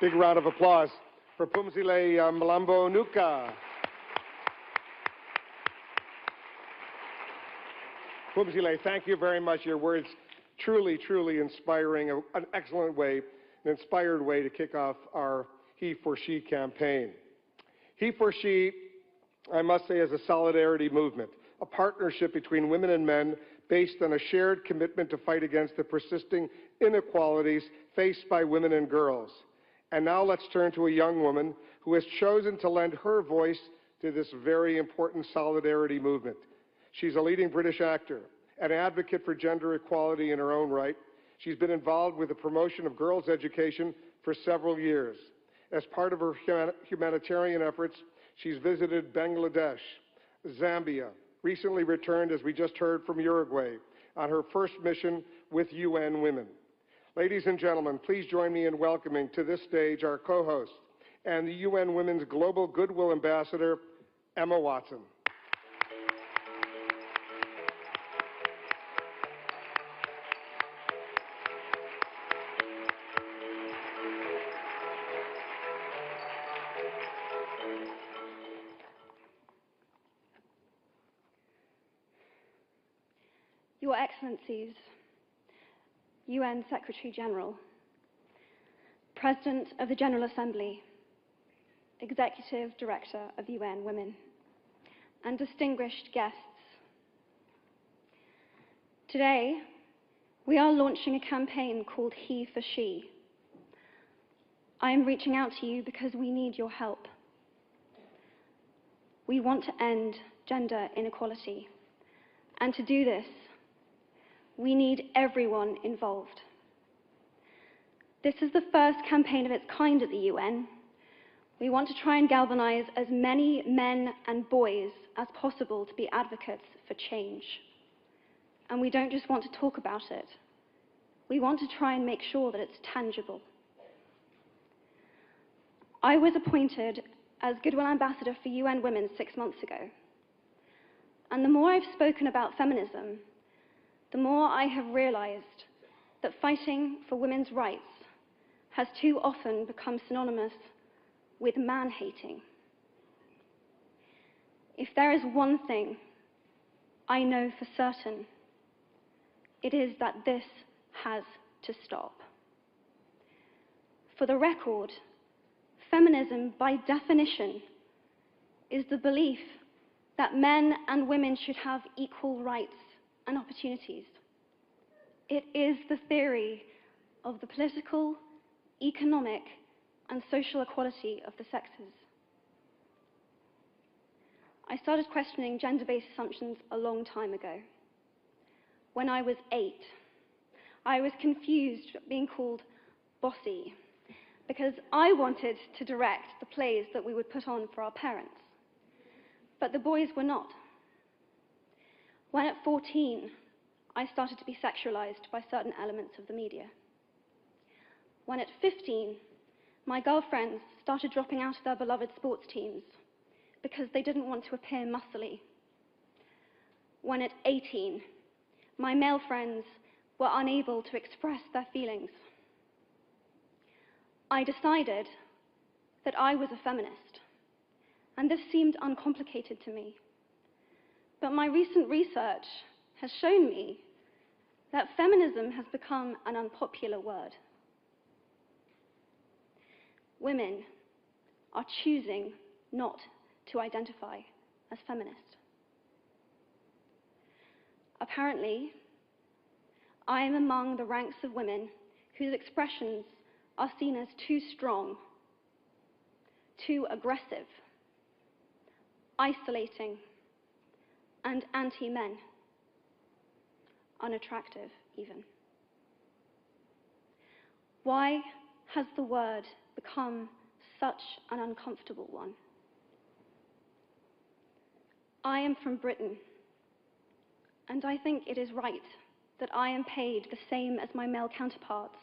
Big round of applause for Phumzile Mlambo Nuka. Phumzile, thank you very much. Your words truly, truly inspiring, an excellent way, an inspired way to kick off our HeforShe campaign. HeforShe, I must say, is a solidarity movement, a partnership between women and men based on a shared commitment to fight against the persisting inequalities faced by women and girls. And now let's turn to a young woman who has chosen to lend her voice to this very important solidarity movement. She's a leading British actor, an advocate for gender equality in her own right. She's been involved with the promotion of girls' education for several years. As part of her humanitarian efforts, she's visited Bangladesh, Zambia, recently returned, as we just heard, from Uruguay on her first mission with UN Women. Ladies and gentlemen, please join me in welcoming to this stage our co-host and the UN Women's Global Goodwill Ambassador, Emma Watson. Your Excellencies, UN Secretary General, President of the General Assembly, Executive Director of UN Women, and distinguished guests. Today, we are launching a campaign called HeforShe. I am reaching out to you because we need your help. We want to end gender inequality, and to do this, we need everyone involved. This is the first campaign of its kind at the UN. We want to try and galvanize as many men and boys as possible to be advocates for change. And we don't just want to talk about it. We want to try and make sure that it's tangible. I was appointed as Goodwill Ambassador for UN Women 6 months ago. And the more I've spoken about feminism, the more I have realized that fighting for women's rights has too often become synonymous with man-hating. If there is one thing I know for certain, it is that this has to stop. For the record, feminism, by definition, is the belief that men and women should have equal rights and opportunities. It is the theory of the political, economic, and social equality of the sexes. I started questioning gender-based assumptions a long time ago. When I was 8, I was confused being called bossy because I wanted to direct the plays that we would put on for our parents, but the boys were not. When at 14, I started to be sexualized by certain elements of the media. When at 15, my girlfriends started dropping out of their beloved sports teams because they didn't want to appear muscly. When at 18, my male friends were unable to express their feelings. I decided that I was a feminist, and this seemed uncomplicated to me. But my recent research has shown me that feminism has become an unpopular word. Women are choosing not to identify as feminist. Apparently, I am among the ranks of women whose expressions are seen as too strong, too aggressive, isolating, and anti-men, unattractive even. Why has the word become such an uncomfortable one? I am from Britain, and I think it is right that I am paid the same as my male counterparts.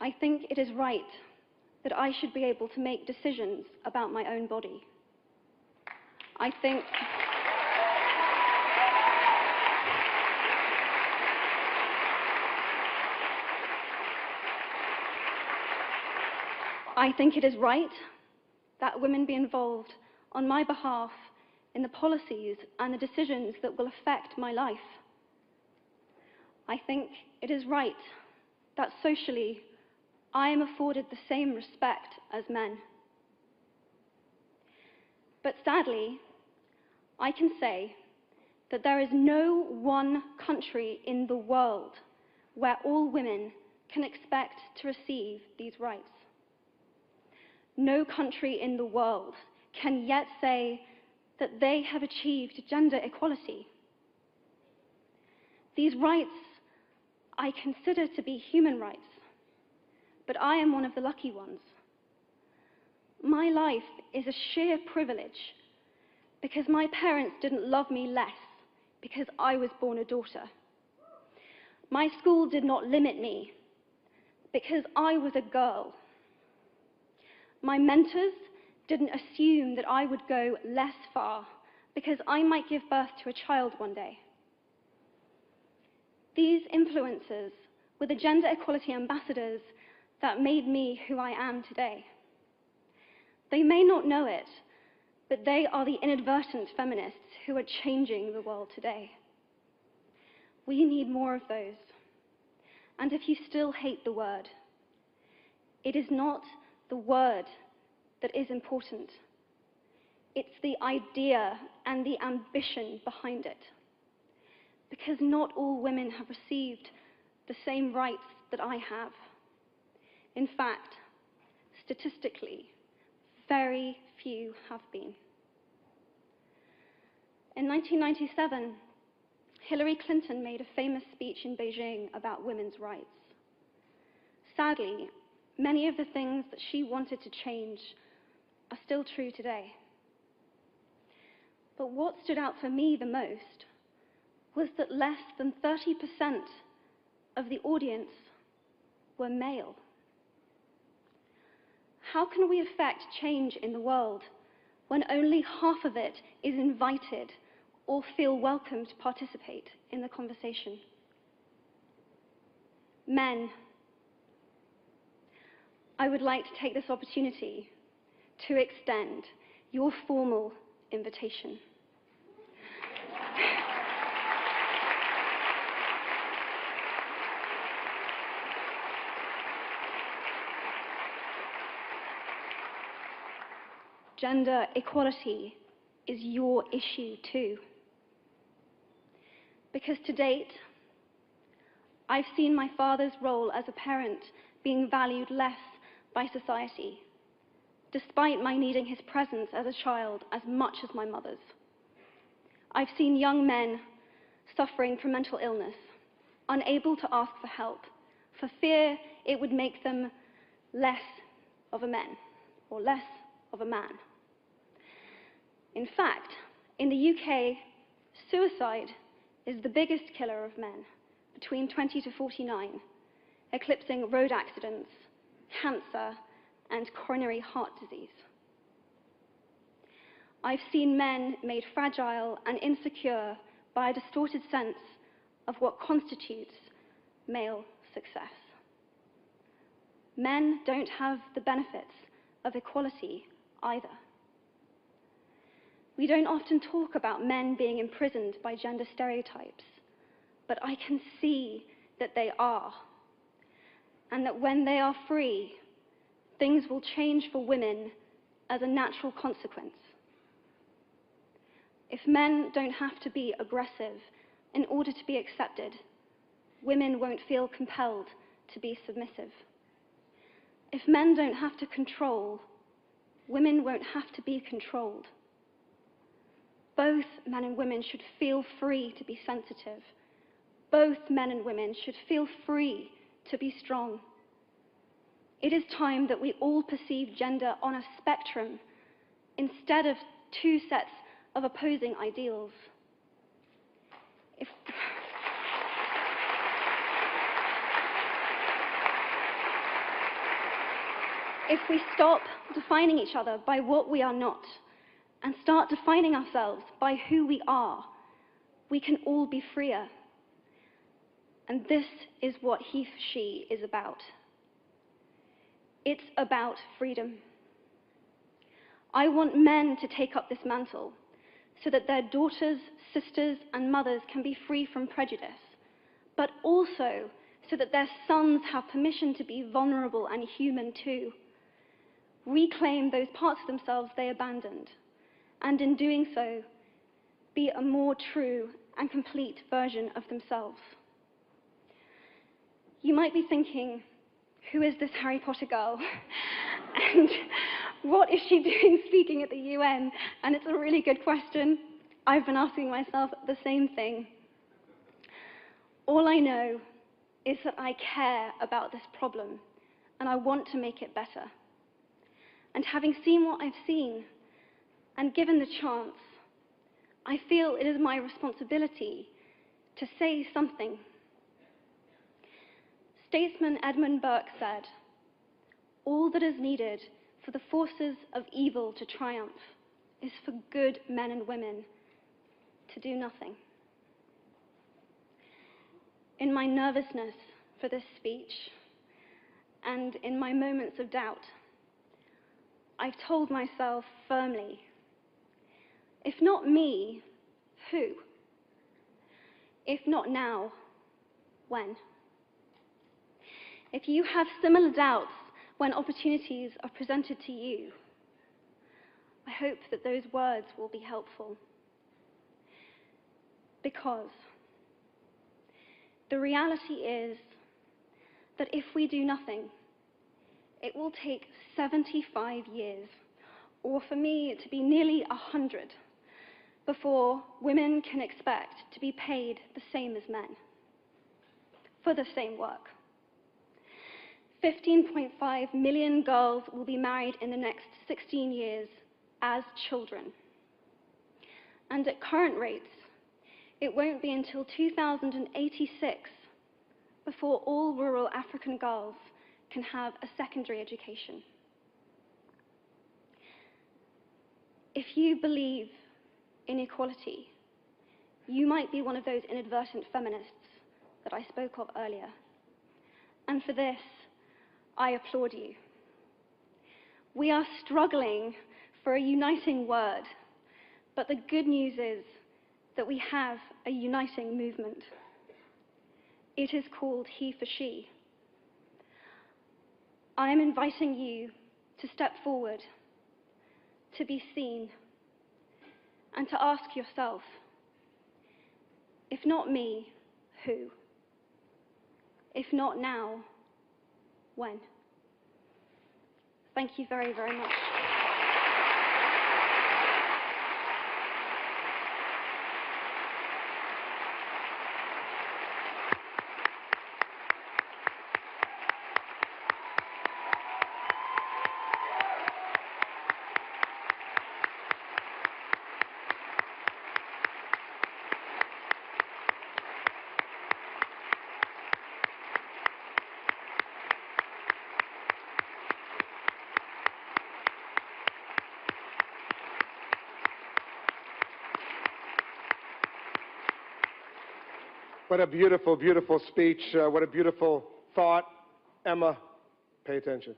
I think it is right that I should be able to make decisions about my own body. I think I think it is right that women be involved on my behalf in the policies and the decisions that will affect my life. I think it is right that socially I am afforded the same respect as men. But sadly, I can say that there is no one country in the world where all women can expect to receive these rights. No country in the world can yet say that they have achieved gender equality. These rights I consider to be human rights, but I am one of the lucky ones. My life is a sheer privilege because my parents didn't love me less because I was born a daughter. My school did not limit me because I was a girl. My mentors didn't assume that I would go less far because I might give birth to a child one day. These influences were the gender equality ambassadors that made me who I am today. They may not know it, but they are the inadvertent feminists who are changing the world today. We need more of those. And if you still hate the word, it is not the word that is important. It's the idea and the ambition behind it. Because not all women have received the same rights that I have. In fact, statistically, very few have been. In 1997, Hillary Clinton made a famous speech in Beijing about women's rights. Sadly, many of the things that she wanted to change are still true today. But what stood out for me the most was that less than 30% of the audience were male. How can we affect change in the world when only half of it is invited or feel welcome to participate in the conversation? Men, I would like to take this opportunity to extend your formal invitation. Gender equality is your issue too. Because to date, I've seen my father's role as a parent being valued less by society, despite my needing his presence as a child as much as my mother's. I've seen young men suffering from mental illness, unable to ask for help, for fear it would make them less of a man or less of a man. In fact, in the UK, suicide is the biggest killer of men between 20 to 49, eclipsing road accidents, cancer, and coronary heart disease. I've seen men made fragile and insecure by a distorted sense of what constitutes male success. Men don't have the benefits of equality either. We don't often talk about men being imprisoned by gender stereotypes, but I can see that they are, and that when they are free, things will change for women as a natural consequence. If men don't have to be aggressive in order to be accepted, women won't feel compelled to be submissive. If men don't have to control, women won't have to be controlled. Both men and women should feel free to be sensitive. Both men and women should feel free to be strong. It is time that we all perceive gender on a spectrum instead of two sets of opposing ideals. If we stop defining each other by what we are not and start defining ourselves by who we are, we can all be freer. And this is what HeforShe is about. It's about freedom. I want men to take up this mantle so that their daughters, sisters, and mothers can be free from prejudice, but also so that their sons have permission to be vulnerable and human too. Reclaim those parts of themselves they abandoned, and in doing so, be a more true and complete version of themselves. You might be thinking, who is this Harry Potter girl? And what is she doing speaking at the UN? And it's a really good question. I've been asking myself the same thing. All I know is that I care about this problem, and I want to make it better. And having seen what I've seen, and given the chance, I feel it is my responsibility to say something. Statesman Edmund Burke said, "All that is needed for the forces of evil to triumph is for good men and women to do nothing." In my nervousness for this speech, and in my moments of doubt, I've told myself firmly, if not me, who? If not now, when? If you have similar doubts when opportunities are presented to you, I hope that those words will be helpful. Because the reality is that if we do nothing, it will take 75 years, or for me to be nearly 100, before women can expect to be paid the same as men for the same work. 15.5 million girls will be married in the next 16 years as children. And at current rates, it won't be until 2086 before all rural African girls can have a secondary education. If you believe in equality, you might be one of those inadvertent feminists that I spoke of earlier. And for this, I applaud you. We are struggling for a uniting word, but the good news is that we have a uniting movement. It is called HeforShe. I am inviting you to step forward, to be seen, and to ask yourself, if not me, who? If not now, when? Thank you very, very much. What a beautiful, beautiful speech. What a beautiful thought. Emma, pay attention.